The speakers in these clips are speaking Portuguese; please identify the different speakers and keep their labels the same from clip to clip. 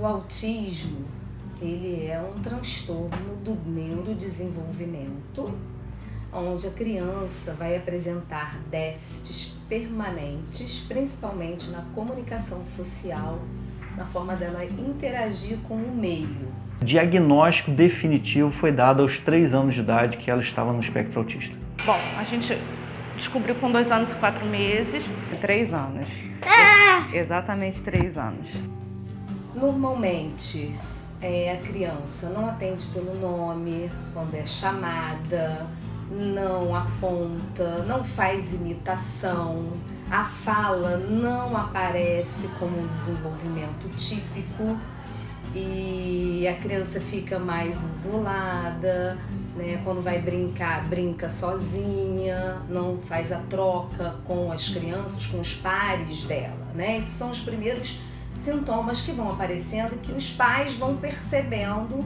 Speaker 1: O autismo, ele é um transtorno do neurodesenvolvimento, onde a criança vai apresentar déficits permanentes, principalmente na comunicação social, na forma dela interagir com o meio.
Speaker 2: O diagnóstico definitivo foi dado aos 3 anos de idade que ela estava no espectro autista.
Speaker 3: Bom, a gente descobriu com 2 anos e 4 meses.
Speaker 4: 3 anos. Exatamente 3 anos.
Speaker 1: Normalmente, a criança não atende pelo nome quando é chamada, não aponta, não faz imitação, a fala não aparece como um desenvolvimento típico e a criança fica mais isolada, né? Quando vai brincar, brinca sozinha, não faz a troca com as crianças, com os pares dela, né? Esses são os primeiros sintomas que vão aparecendo e que os pais vão percebendo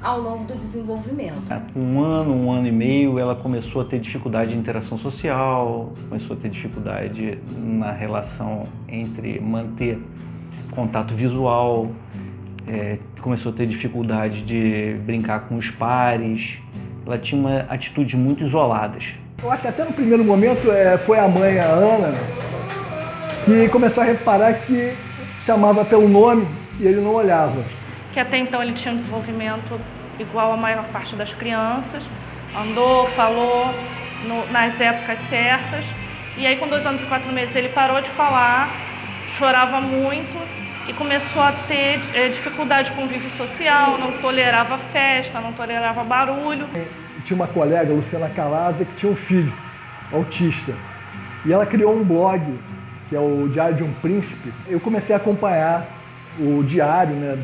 Speaker 1: ao longo do desenvolvimento.
Speaker 2: Com 1 ano e meio, ela começou a ter dificuldade de interação social, começou a ter dificuldade na relação entre manter contato visual, começou a ter dificuldade de brincar com os pares. Ela tinha uma atitudes muito isoladas.
Speaker 5: Eu acho que até no primeiro momento foi a mãe, a Ana, que começou a reparar que chamava pelo nome e ele não olhava.
Speaker 3: Que até então ele tinha um desenvolvimento igual à maior parte das crianças, andou, falou nas épocas certas, e aí com 2 anos e 4 meses ele parou de falar, chorava muito e começou a ter dificuldade de convívio social, não tolerava festa, não tolerava barulho.
Speaker 5: Tinha uma colega, Luciana Calaza, que tinha um filho autista, e ela criou um blog, que é o Diário de um Príncipe. Eu comecei a acompanhar o diário, né,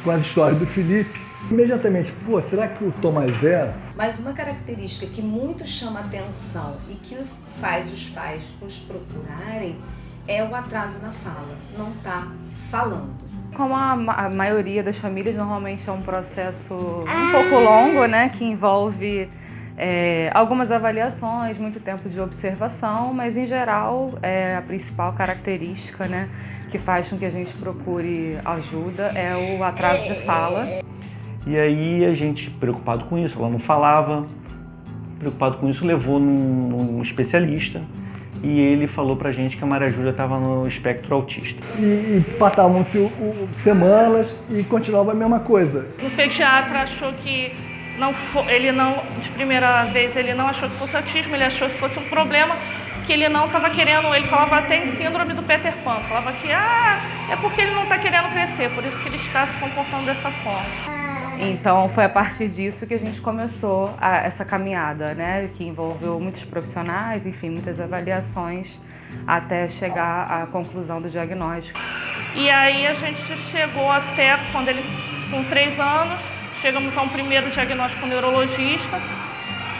Speaker 5: com a história do Felipe. Imediatamente, será que o Tomás é?
Speaker 1: Mas uma característica que muito chama atenção e que faz os pais os procurarem é o atraso na fala, não tá falando.
Speaker 4: Como a maioria das famílias, normalmente é um processo um pouco longo, né, que envolve algumas avaliações, muito tempo de observação, mas em geral a principal característica, né, que faz com que a gente procure ajuda é o atraso de fala.
Speaker 2: E aí a gente, preocupado com isso, ela não falava, preocupado com isso, levou num especialista e ele falou pra gente que a Maria Júlia estava no espectro autista.
Speaker 5: E passavam semanas e continuava a mesma coisa.
Speaker 3: O pediatra achou que de primeira vez ele não achou que fosse autismo, ele achou que fosse um problema que ele não estava querendo, ele falava até em síndrome do Peter Pan, falava que é porque ele não está querendo crescer, por isso que ele está se comportando dessa forma.
Speaker 4: Então foi a partir disso que a gente começou essa caminhada, né, que envolveu muitos profissionais, enfim, muitas avaliações até chegar à conclusão do diagnóstico.
Speaker 3: E aí a gente chegou até quando ele, com 3 anos, chegamos a um primeiro diagnóstico neurologista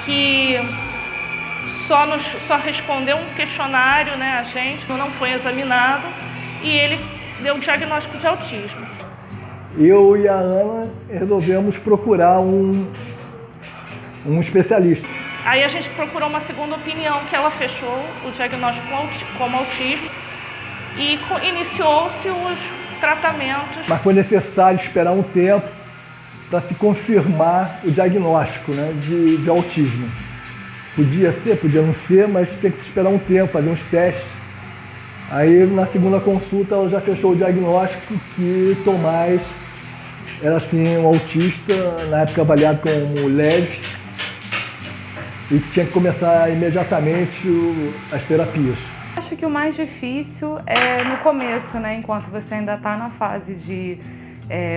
Speaker 3: que só respondeu um questionário, né, a gente não foi examinado e ele deu o diagnóstico de autismo.
Speaker 5: Eu e a Ana resolvemos procurar um especialista.
Speaker 3: Aí a gente procurou uma segunda opinião, que ela fechou o diagnóstico como autismo e iniciou-se os tratamentos.
Speaker 5: Mas foi necessário esperar um tempo para se confirmar o diagnóstico, né, de autismo. Podia ser, podia não ser, mas tem que esperar um tempo, fazer uns testes. Aí na segunda consulta ela já fechou o diagnóstico que Tomás era assim um autista, na época avaliado como leve, e tinha que começar imediatamente as terapias.
Speaker 4: Acho que o mais difícil é no começo, né, enquanto você ainda está na fase de,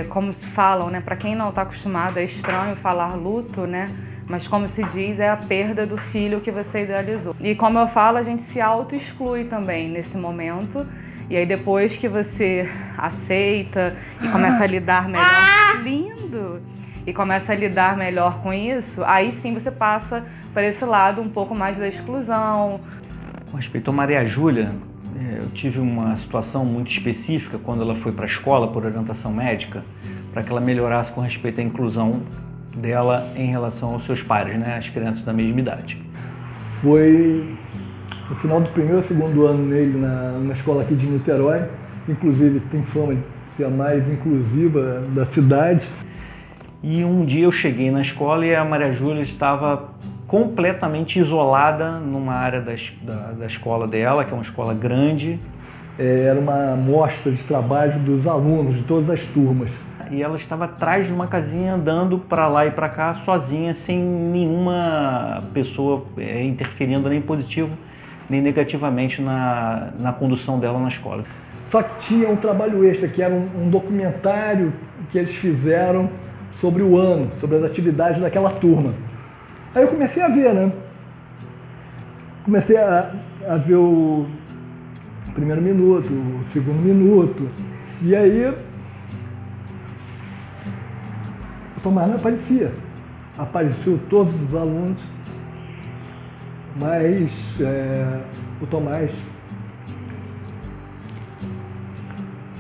Speaker 4: como se falam, né, para quem não está acostumado, é estranho falar luto, né, mas como se diz, é a perda do filho que você idealizou. E como eu falo, a gente se auto-exclui também nesse momento. E aí depois que você aceita e começa a lidar melhor, lindo! E começa a lidar melhor com isso, aí sim você passa para esse lado um pouco mais da exclusão.
Speaker 2: Com respeito a Maria Júlia, eu tive uma situação muito específica quando ela foi para a escola por orientação médica, para que ela melhorasse com respeito à inclusão dela em relação aos seus pares, né, as crianças da mesma idade.
Speaker 5: Foi no final do primeiro ou segundo ano nele na escola aqui de Niterói, inclusive tem fama de ser a mais inclusiva da cidade.
Speaker 2: E um dia eu cheguei na escola e a Maria Júlia estava completamente isolada numa área da escola dela, que é uma escola grande.
Speaker 5: Era uma amostra de trabalho dos alunos de todas as turmas.
Speaker 2: E ela estava atrás de uma casinha andando para lá e para cá sozinha, sem nenhuma pessoa interferindo nem positivo nem negativamente na condução dela na escola.
Speaker 5: Só que tinha um trabalho extra, que era um documentário que eles fizeram sobre o ano, sobre as atividades daquela turma. Aí eu comecei a ver, né? Comecei a ver o primeiro minuto, o segundo minuto, e aí o Tomás não aparecia. Apareceu todos os alunos, mas o Tomás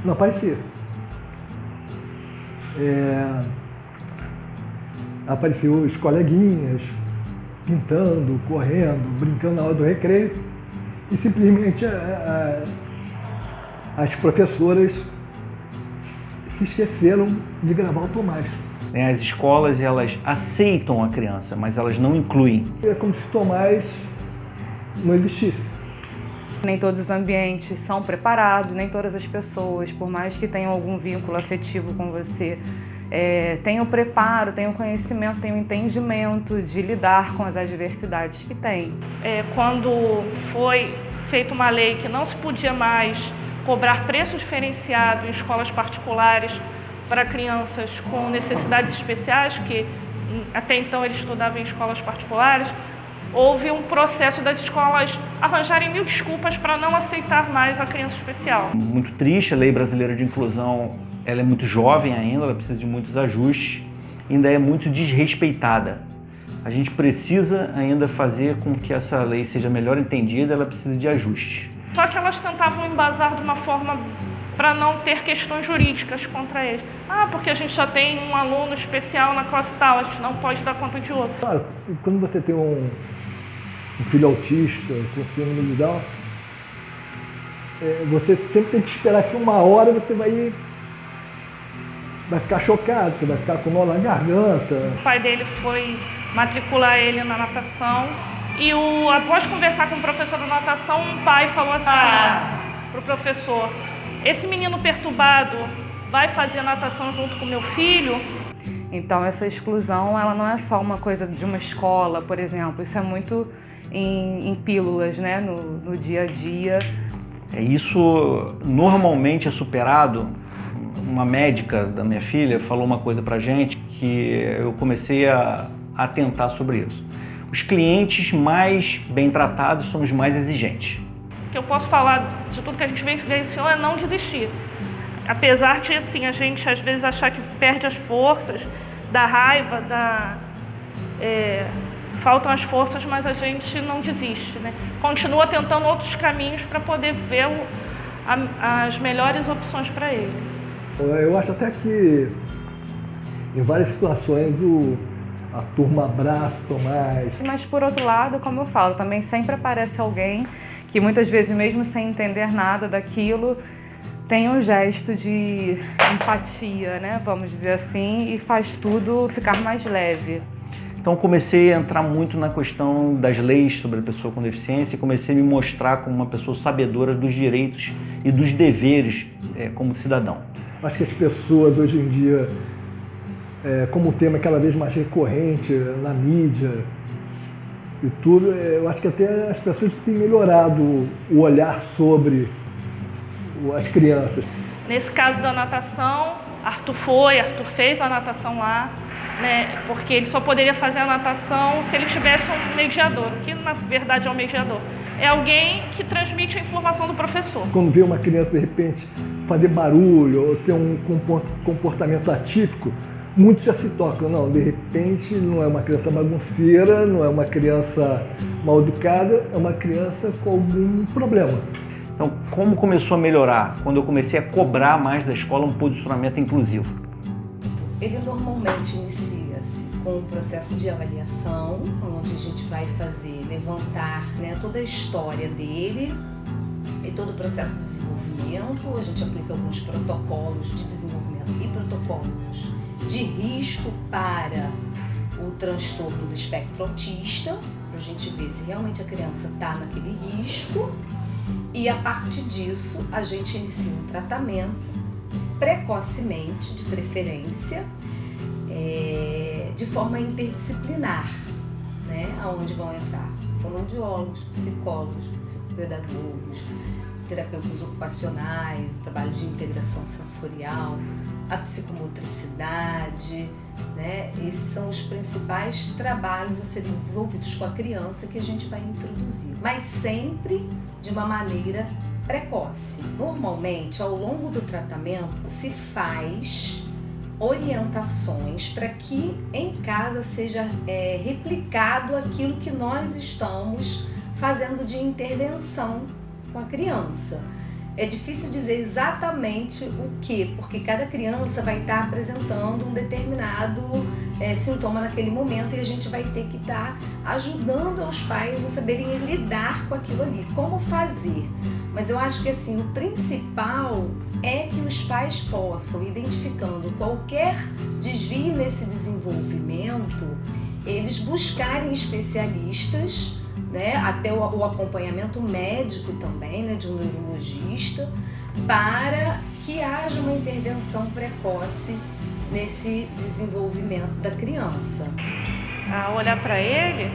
Speaker 5: não aparecia. Apareceu os coleguinhas pintando, correndo, brincando na hora do recreio, e simplesmente as professoras se esqueceram de gravar o Tomás.
Speaker 2: As escolas, elas aceitam a criança, mas elas não incluem.
Speaker 5: É como se o Tomás não existisse.
Speaker 4: Nem todos os ambientes são preparados, nem todas as pessoas, por mais que tenham algum vínculo afetivo com você, tem o preparo, tem o conhecimento, tem o entendimento de lidar com as adversidades que tem.
Speaker 3: Quando foi feita uma lei que não se podia mais cobrar preço diferenciado em escolas particulares para crianças com necessidades especiais, que até então eles estudavam em escolas particulares, houve um processo das escolas arranjarem 1000 desculpas para não aceitar mais a criança especial.
Speaker 2: Muito triste, a Lei Brasileira de Inclusão, ela é muito jovem ainda, ela precisa de muitos ajustes, ainda é muito desrespeitada. A gente precisa ainda fazer com que essa lei seja melhor entendida, ela precisa de ajustes.
Speaker 3: Só que elas tentavam embasar de uma forma para não ter questões jurídicas contra eles. Porque a gente só tem um aluno especial na classe tal, a gente não pode dar conta de outro.
Speaker 5: Claro, quando você tem um filho autista com síndrome de Down, você sempre tem que esperar que uma hora você vai ficar chocado, você vai ficar com nó na garganta.
Speaker 3: O pai dele foi matricular ele na natação e após conversar com o professor da natação, um pai falou assim para o professor: esse menino perturbado vai fazer natação junto com meu filho?
Speaker 4: Então essa exclusão, ela não é só uma coisa de uma escola, por exemplo, isso é muito em pílulas, né, no dia a dia.
Speaker 2: Isso normalmente é superado. Uma médica da minha filha falou uma coisa pra gente que eu comecei a atentar sobre isso. Os clientes mais bem tratados são os mais exigentes.
Speaker 3: O que eu posso falar de tudo que a gente vivenciou é não desistir. Apesar de, assim, a gente às vezes achar que perde as forças, da raiva, faltam as forças, mas a gente não desiste, né? Continua tentando outros caminhos para poder ver as melhores opções para ele.
Speaker 5: Eu acho até que em várias situações a turma abraça o Tomás.
Speaker 4: Mas por outro lado, como eu falo, também sempre aparece alguém que muitas vezes, mesmo sem entender nada daquilo, tem um gesto de empatia, né? Vamos dizer assim, e faz tudo ficar mais leve.
Speaker 2: Então comecei a entrar muito na questão das leis sobre a pessoa com deficiência e comecei a me mostrar como uma pessoa sabedora dos direitos e dos deveres como cidadão.
Speaker 5: Acho que as pessoas hoje em dia, como o tema é cada vez mais recorrente na mídia e tudo, eu acho que até as pessoas têm melhorado o olhar sobre as crianças.
Speaker 3: Nesse caso da natação, Arthur fez a natação lá, né, porque ele só poderia fazer a natação se ele tivesse um mediador, o que na verdade é um mediador. É alguém que transmite a informação do professor.
Speaker 5: Quando vê uma criança, de repente, fazer barulho ou ter um comportamento atípico, muitos já se tocam. Não, de repente não é uma criança bagunceira, não é uma criança mal educada, é uma criança com algum problema.
Speaker 2: Então, como começou a melhorar? Quando eu comecei a cobrar mais da escola um posicionamento inclusivo.
Speaker 1: Ele normalmente inicia-se com um processo de avaliação, onde a gente vai levantar, né, toda a história dele, todo o processo de desenvolvimento, a gente aplica alguns protocolos de desenvolvimento e protocolos de risco para o transtorno do espectro autista, para a gente ver se realmente a criança está naquele risco, e a partir disso a gente inicia um tratamento precocemente, de preferência, de forma interdisciplinar, né? Onde vão entrar fonoaudiólogos, psicólogos, psicopedagogos, terapeutas ocupacionais, o trabalho de integração sensorial, a psicomotricidade, né? Esses são os principais trabalhos a serem desenvolvidos com a criança que a gente vai introduzir, mas sempre de uma maneira precoce. Normalmente, ao longo do tratamento, se faz orientações para que em casa seja replicado aquilo que nós estamos fazendo de intervenção com a criança. É difícil dizer exatamente o que, porque cada criança vai estar apresentando um determinado sintoma naquele momento e a gente vai ter que estar ajudando os pais a saberem lidar com aquilo ali, como fazer. Mas eu acho que assim, o principal é que os pais possam, identificando qualquer desvio nesse desenvolvimento, eles buscarem especialistas, né, até o acompanhamento médico também, né, de um neurologista, para que haja uma intervenção precoce nesse desenvolvimento da criança.
Speaker 3: Ao olhar para ele,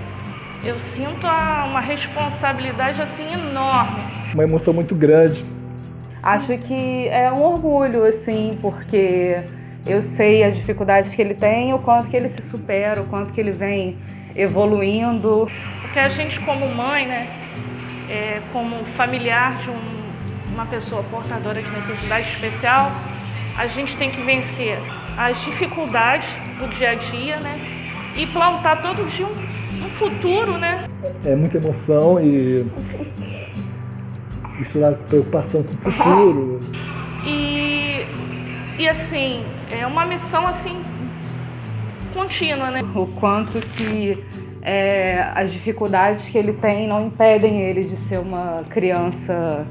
Speaker 3: eu sinto uma responsabilidade assim enorme.
Speaker 5: Uma emoção muito grande.
Speaker 4: Acho que é um orgulho, assim, porque eu sei as dificuldades que ele tem, o quanto que ele se supera, o quanto que ele vem evoluindo.
Speaker 3: Porque a gente como mãe, né, como familiar de uma pessoa portadora de necessidade especial, a gente tem que vencer as dificuldades do dia a dia, né, e plantar todo dia um futuro, né.
Speaker 5: É muita emoção e misturar preocupação com o futuro.
Speaker 3: E assim, é uma missão assim contínua, né.
Speaker 4: O quanto que as dificuldades que ele tem não impedem ele de ser uma criança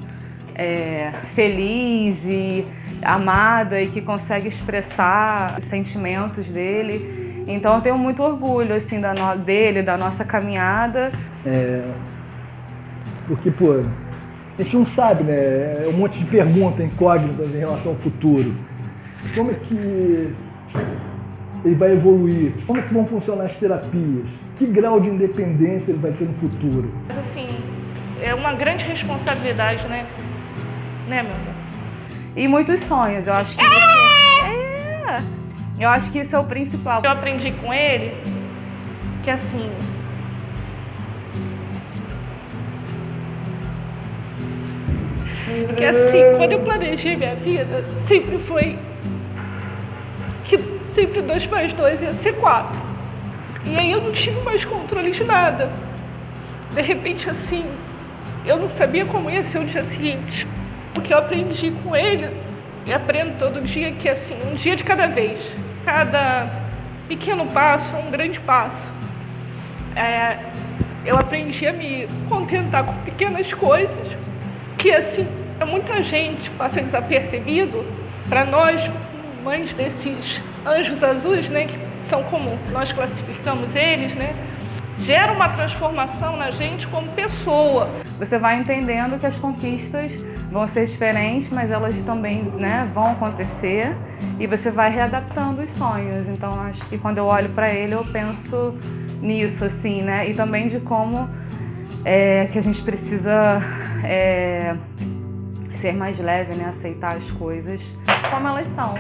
Speaker 4: feliz e amada e que consegue expressar os sentimentos dele. Então eu tenho muito orgulho assim, dele, da nossa caminhada.
Speaker 5: Porque, pô, a gente não sabe, né? É um monte de perguntas, incógnitas em relação ao futuro. Como é que ele vai evoluir? Como é que vão funcionar as terapias? Que grau de independência ele vai ter no futuro?
Speaker 3: Mas assim, é uma grande responsabilidade, né? Né, meu amor?
Speaker 4: E muitos sonhos, eu acho que eu acho que isso é o principal.
Speaker 3: Eu aprendi com ele que assim, quando eu planejei minha vida, sempre foi que sempre 2 mais 2 ia ser 4. E aí eu não tive mais controle de nada. De repente, assim, eu não sabia como ia ser o dia seguinte. O que eu aprendi com ele, e aprendo todo dia, que assim, um dia de cada vez. Cada pequeno passo é um grande passo. Eu aprendi a me contentar com pequenas coisas, que assim, muita gente passa desapercebido. Para nós, mães desses anjos azuis, né, que são como nós classificamos eles, né, gera uma transformação na gente como pessoa.
Speaker 4: Você vai entendendo que as conquistas vão ser diferentes, mas elas também, né, vão acontecer e você vai readaptando os sonhos. Então acho que quando eu olho para ele eu penso nisso, assim, né, e também de como que a gente precisa ser mais leve, né, aceitar as coisas como elas são.